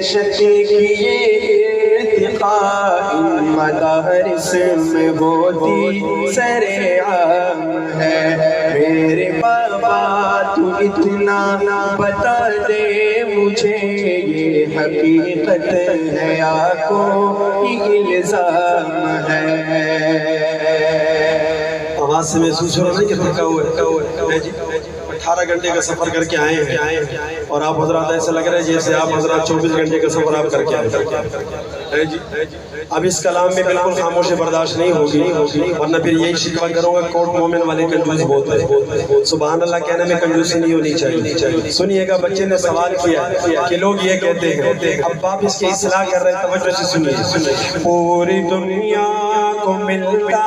شکی کی یہ ارتقاء ان مدارس میں ہوتی سر عام ہے۔ میرے بابا تو اتنا بتا دے مجھے یہ حقیقت ہے یا کوئی الزام ہے؟ آواز سے محسوس ہو رہا ہے کہ تھکا ہوا ہے جی 18 گھنٹے کا سفر کر کے آئے ہیں اور آپ حضرات ایسا لگ رہا ہے جیسے آپ حضرات 24 گھنٹے کا سفر آپ کر کے آئے جی۔ اب اس کلام میں بالکل خاموشی برداشت نہیں ہوگی ورنہ پھر یہی شکوہ کروں گا کوٹ مومن والے کنجوس بہت ہے۔ سبحان اللہ کہنے میں کنجوسی نہیں ہونی چاہیے۔ سنیے گا بچے نے سوال کیا کہ لوگ یہ کہتے ہیں، اب باپ اس کی اصلاح کر رہے ہیں، توجہ سے سنیے۔ پوری دنیا کو ملتا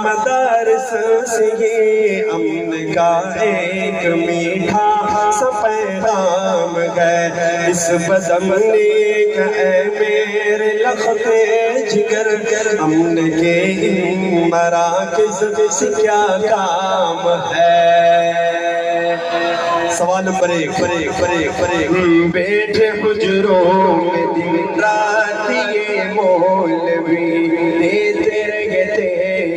مدارس سے یہ امن کا ایک میٹھا سا پیغام ہے، اس بدمنی کا اے میرے لخت جگر امن کے ان مراکز سے کیا کام ہے؟ سوال نمبر 1 بیٹھے حجروں میں دن رات یہ مولوی دیتے رہتے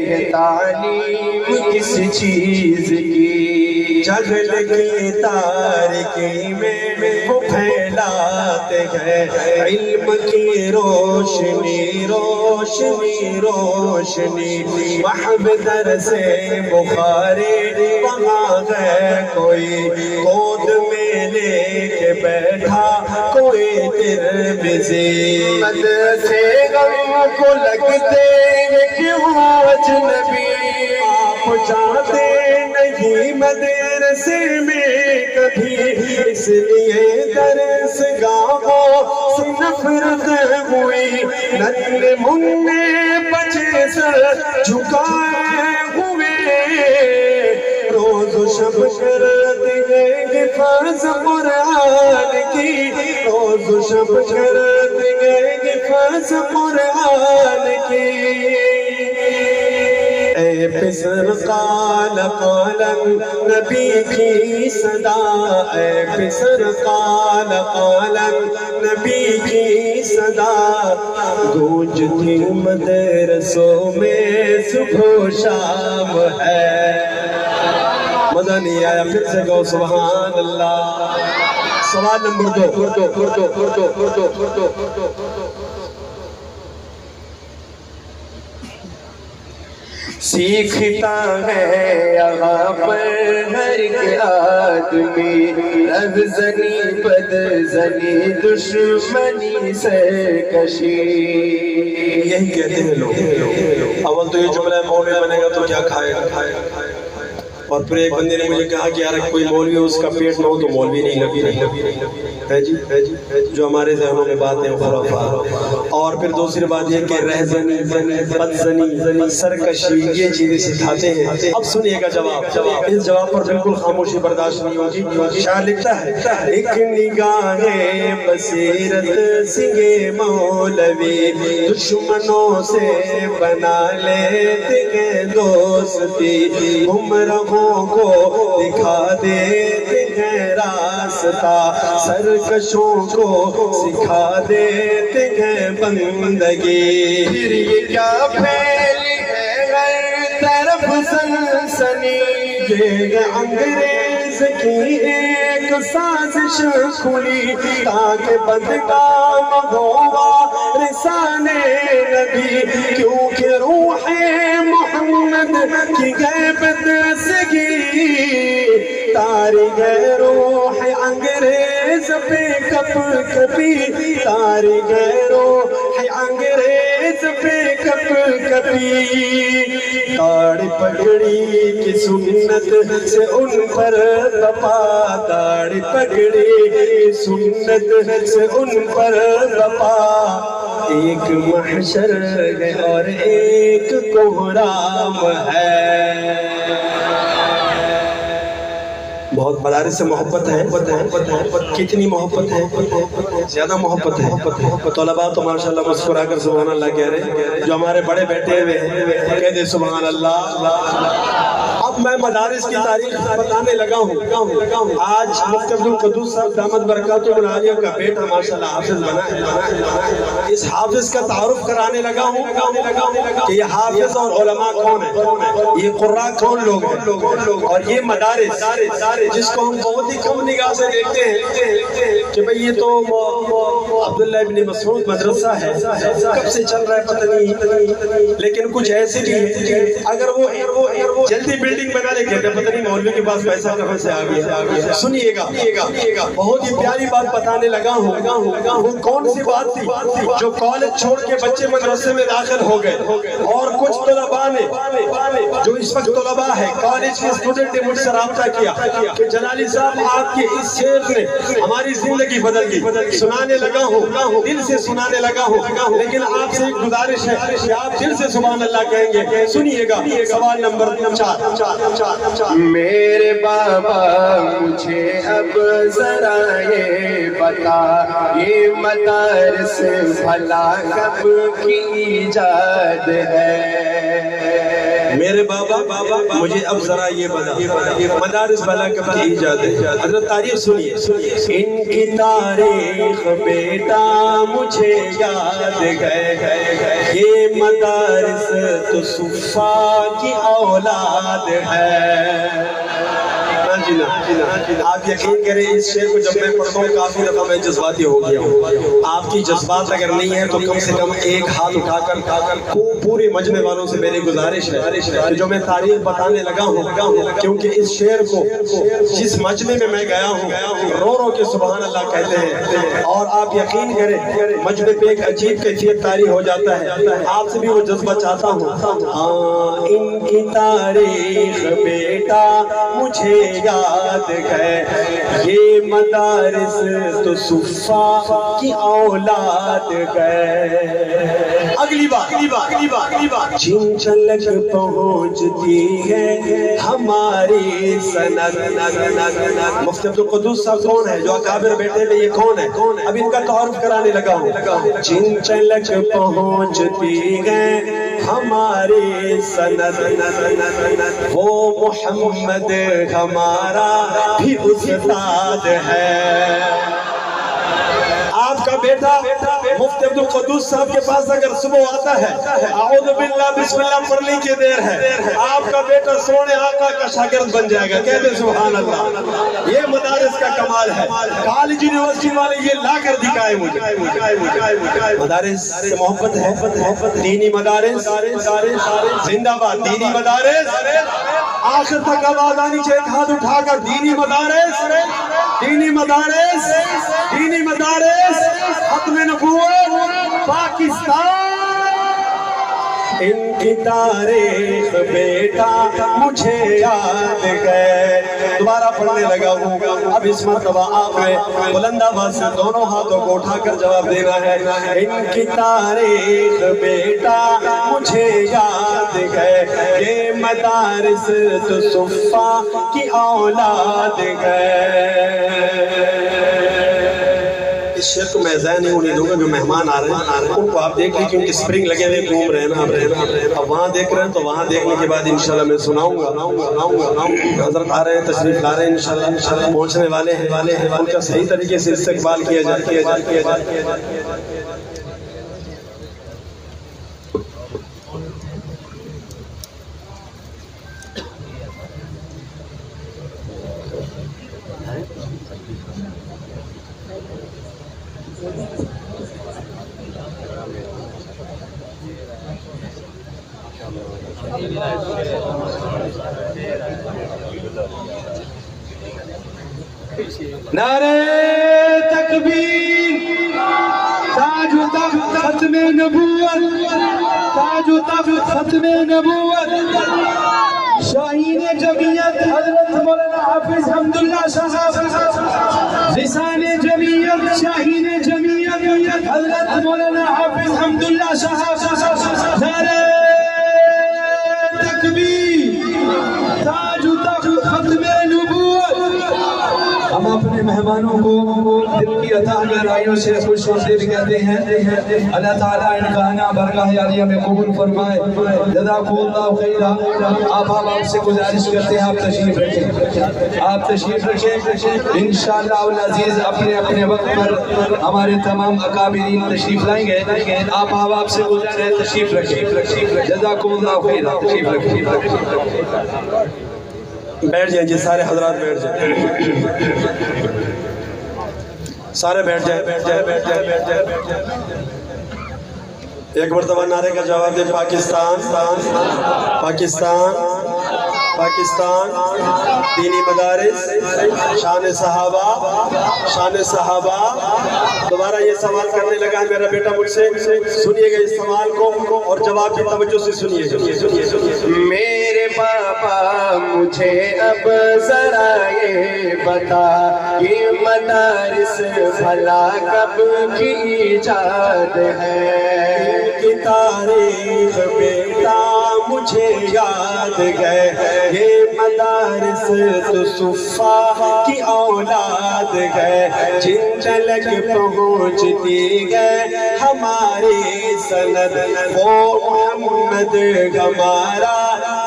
ہیں تعلیم کس چیز کی، جہل کی تاریکی میں وہ پھیلاتے ہیں علم کی روشنی روشنی روشنی، محب در سے بخاری وہاں ہے کوئی گود میں لے کے بیٹھا کوئی ترمذی، مدرسے غم کو لگتے ہیں کیوں اجنبی، آپ جاتے نہیں مدرسے میں کبھی، اس لیے درس گاہوں سے نفرت ہوئی، ننھے منھے بچے سر جھکائے ہوئے، روز و شب کرتے ہیں حفاظ قرآن کی، روز و شب کرتے ہیں حفاظ قرآن کی۔ اے پسر قال قالا نبی کی صدا، اے پسر قال قالا نبی کی صدا، گونجتی مدرسوں میں صبح و شام ہے۔ مزہ نہیں آیا، پھر سے گو سبحان اللہ۔ سوال نمبر 2 سیکھتا ہے یہاں پر ہر ایک آدمی، رہزنی بدزنی دشمنی سرکشی، یہی کہتے ہیں لوگ۔ اول تو یہ جملہ مولوی بنے گا تو کیا کھائے گا، اور پھر ایک بندے نے مجھے کہا کہ یار کوئی مولوی ہو اس کا پیٹ نہ ہو تو مولوی نہیں لگی ہے جی، جو ہمارے ذہنوں میں باتیں خرافات۔ اور پھر دوسری بات یہ کہ رہزنی بدزنی سرکشی یہ چیزیں سکھاتے ہیں۔ اب سنیے گا جواب، اس جواب پر بالکل خاموشی برداشت نہیں ہوگی۔ شاعر لکھتا ہے ایک نگاہ بصیرت سے یہ مولوی دشمنوں سے بنا لیتے ہیں دوستی، گمراہوں کو دکھا دیتے ہیں راستہ، سرکشوں کو سکھا دیتے ہیں بندگی، پھر یہ کیا پھیلی ہے ہر طرف سنسنی، یہ انگریز کی ایک سازش کھلی تاکہ بدنام ہوا رسالے نبی، کیونکہ روح محمد کی غیبت سگی، تاریخ روح انگریز پہ کپ کپی، تاریخ روح انگریز پہ کپ کپی، داڑھی پگڑی کی سنت سے ان پر تپا، داڑھی پگڑی کی سنت سے ان پر تپا، ایک محشر ہے اور ایک کوہرام ہے۔ بہت مدارس سے محبت ہے، کتنی محبت ہے، زیادہ محبت ہے۔ طلباء تو ماشاءاللہ مسکرا کر سبحان اللہ کہہ رہے ہیں، جو ہمارے بڑے بیٹھے ہوئے ہیں کہہ دے سبحان اللہ۔ اب اب میں مدارس کی تاریخ بتانے لگا ہوں. آج مفتی عبدالقدوس صاحب دامت برکاتہ العالیہ کا بیٹا ماشاءاللہ حافظ بنا ہے. اس حافظ کا تعارف کرانے لگا ہوں کہ یہ حافظ اور علماء کون ہیں, یہ قراء کون لوگ ہیں, اور یہ مدارس جس کو ہم بہت ہی کم نگاہ سے دیکھتے ہیں کہ بھئی یہ تو عبداللہ ابن مسعود مدرسہ ہے, کب سے چل رہا ہے پتہ نہیں, لیکن کچھ ایسے بھی ہے اگر وہ جلدی بلڈنگ بنا لے کہتے ہیں پتہ نہیں مولوی کے پاس پیسہ کہاں سے آ گیا. سنیے گا, بہت ہی پیاری بات بتانے لگا ہوں. وہ کون سی بات تھی جو کالج چھوڑ کے بچے مدرسے میں داخل ہو گئے, اور کچھ طلباء نے جو اس وقت طلباء ہے کالج کے اسٹوڈنٹ نے مجھ سے رابطہ کیا کہ جلالی صاحب آپ کے اس شعر نے ہماری زندگی بدل گئی. سنانے لگا ہوں, دل سے سنانے لگا ہوں, لیکن آپ سے ایک گزارش ہے کہ آپ دل سے سبحان اللہ کہیں گے. سنیے گا سوال نمبر 4. میرے بابا مجھے اب ذرا یہ بتا, یہ مدارس بھلا کب کی ایجاد ہے. میرے بابا مجھے اب ذرا یہ بتا مدارس بھلا کب کی ایجاد ہے. حضرت تاریخ سنیے. ان کی تاریخ بیٹا مجھے یاد ہے, یہ مدارس تو صفا کی اولاد ہے. آپ یقین کریں اس شعر کو جب میں پڑھتا ہوں کافی دفعہ میں جذباتی ہو گیا ہوں. آپ کی جذبات اگر نہیں ہے تو کم سے کم ایک ہاتھ اٹھا کر پورے مجمع والوں سے میری گزارش ہے جو میں تاریخ بتانے لگا ہوں, کیونکہ اس شعر کو جس مجمع میں میں گیا ہوں رو رو کے سبحان اللہ کہتے ہیں, اور آپ یقین کریں مجمع پہ ایک عجیب کیفیت طاری ہو جاتا ہے. آپ سے بھی وہ جذبہ چاہتا ہوں. ان کی تاریخ بیٹا مجھے یاد ہے, یہ مدارس تو صفا کی اولاد ہے. اگلی بات جن چلک پہنچتی ہے ہماری سند. مفتی عبدالقدوس صاحب کون ہے جو اکابر بیٹے میں, یہ کون ہے؟ اب ان کا تعارف کرانے لگا ہوں. جن چلک پہنچتی ہے ہماری سند, وہ محمد ہمارا بھی استاد ہے. آپ کا بیٹا مفتی عبدالقدوس صاحب کے پاس اگر صبح آتا ہے اعوذ باللہ بسم اللہ پڑھنے کی دیر ہے, آپ کا بیٹا سونے آقا کا شاگرد بن جائے گا. کہتے سبحان اللہ. یہ مدارس کا کمال ہے. کالج یونیورسٹی والے یہ لا کر دکھائے مجھے. مدارس سے محبت ہے, دینی مدارس زندہ باد, دینی مدارس آخر تک آواز آنی چاہیے, ہاتھ اٹھا کر دینی مدارس, دینی مدارس, دینی مدارس, ختم نبوت پاکستان. ان کی تاریخ بیٹا مجھے یاد ہے. دوبارہ پڑھنے لگا ہوں. اب اس مرتبہ آپ نے بلند آواز سے دونوں ہاتھوں کو اٹھا کر جواب دینا ہے. ان کی تاریخ بیٹا مجھے یاد ہے, یہ مدارس تو صفا کی اولاد ہے. اس شعر کو میں ضائع نہیں ہونے دوں گا. جو مہمان آ رہے ہیں ان کو آپ دیکھ لیں کیونکہ سپرنگ لگے ہوئے گھوم رہے ہیں. اب وہاں دیکھ رہے ہیں تو وہاں دیکھنے کے بعد انشاءاللہ میں سناؤں گا. حضرت آ رہے ہیں, تشریف لا رہے ہیں, انشاءاللہ پہنچنے والے ہیں, ان کا صحیح طریقے سے استقبال کیا جائے. نعرہ تکبیر, تاج و تخت ختم نبوت, تاج و تخت ختم نبوت, شاہین جمعیت حضرت مولانا حافظ حمداللہ صاحب, لسان جمعیت شاہین جمعیت حضرت مولانا حافظ حمداللہ صاحب. نعرہ تکبیر, تاج و تخت ختم نبوت. ہم اپنے مہمانوں کو دل کی عطا گہرائیوں سے خوش آمدید کہتے ہیں۔ اللہ تعالیٰ ان کا آنا برگاہ عالیہ میں قبول فرمائے۔ جزاکم اللہ خیرا۔ آپ سے گزارش کرتے ہیں آپ تشریف رکھیں، آپ تشریف رکھیں۔ انشاءاللہ العزیز اپنے اپنے وقت پر ہمارے تمام اکابرین تشریف لائیں گے۔ آپ سے گزارش ہے تشریف رکھیں۔ جزاکم اللہ خیرا۔ تشریف رکھیں۔ بیٹھ جائیں جی، سارے حضرات بیٹھ جائیں، سارے بیٹھ جائیں۔ ایک مرتبہ نعرے کا جواب دے، پاکستان پاکستان پاکستان، دینی مدارس، شان صحابہ۔ دوبارہ یہ سوال کرنے لگا ہے میرا بیٹا مجھ سے، سنیے گا اس سوال کو اور جواب کی توجہ سے سنیے گا۔ میرے بابا مجھے اب ذرا یہ بتا، یہ مدارس بھلا کب کی ایجاد ہے؟ کی تاریخ بیٹا مجھے یاد ہے، یہ مدارس تو صفا کی اولاد ہے، جن تلک پہنچتی ہے ہماری سند، وہ محمد ہمارا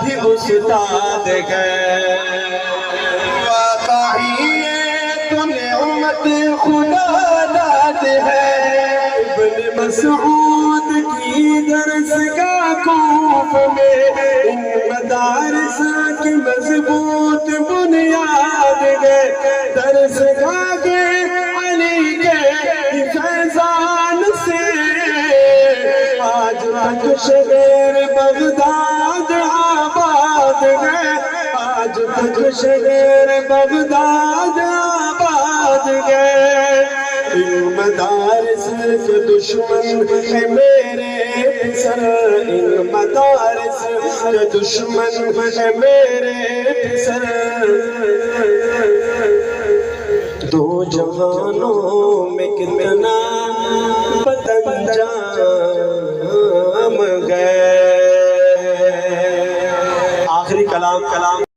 بھی استاد ہے۔ واقعی تو نعمت خدا داد ہے، ابن مسعود کی درسگاہ کوف میں ان مدارس کی مضبوط بنیاد ہے، درسگاہ کے علی کے فیضان سے آج تک شہر بغداد آباد ہے، آج تک شہر بغداد آباد ہے۔ ان مدارس کے دشمن ہے میرے پسر، ان مدارس کے دشمن ہے میرے پسر، دو جہانوں میں کتنا پتنگ جام گئے۔ آخری کلام